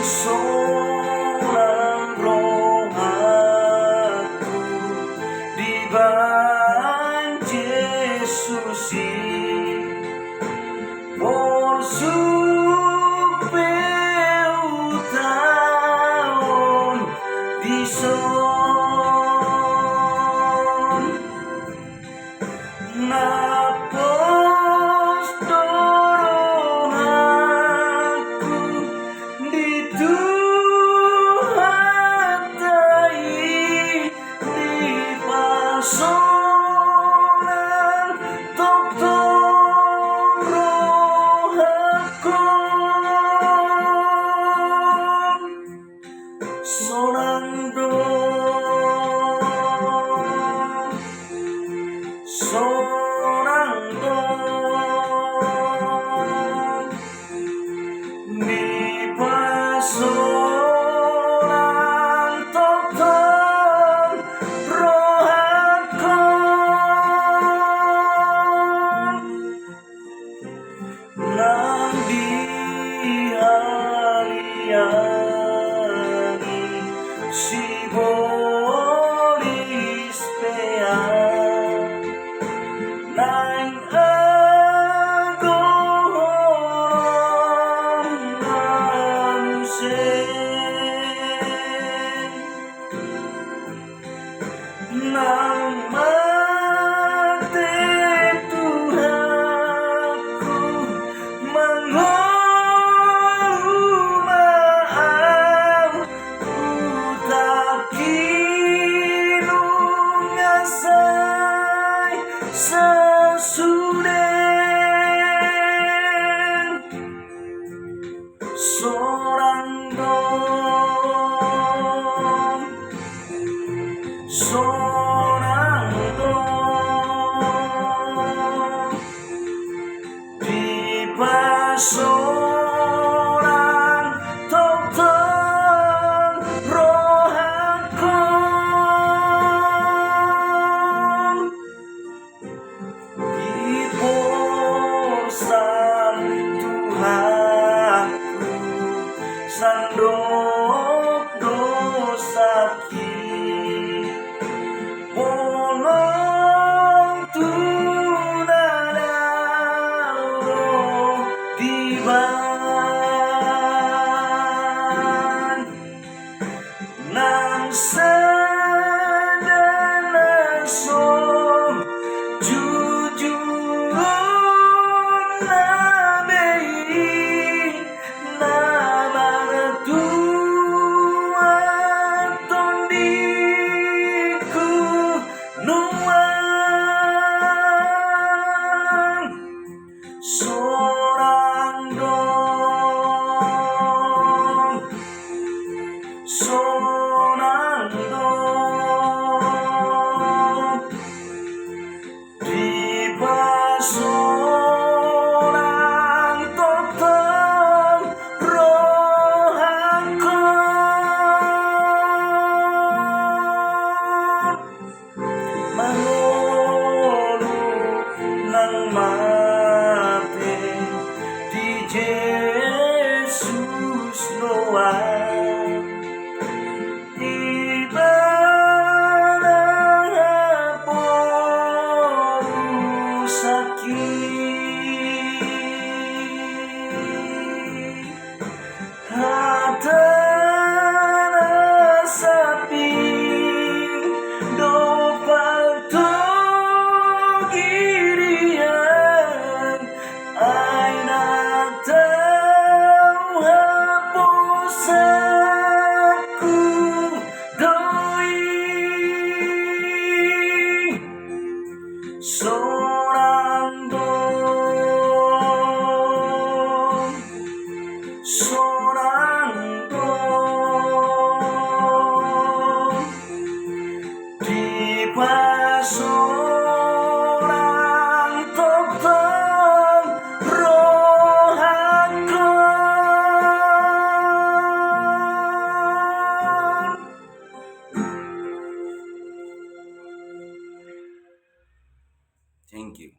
Solang roh aku di ban Yesus por su taon di son napos dorong aku di Tuhan di pasonan totong roh aku sonando sonando di pasonan totong roh aku nang di hari-hari si bolis pea nang agoron namsen nang mate Tuhanku mangolumaaw utak kinungasay sesuden sorang dong di pasoran totong roh aku di porsan Tuhanku sandok dosaki bolong tunadao di ban nang sedanasom jujur nabei namar tondiku nuang sorang dong sorang dong di pasoran totong roh aku mangolu nang mate Thank you.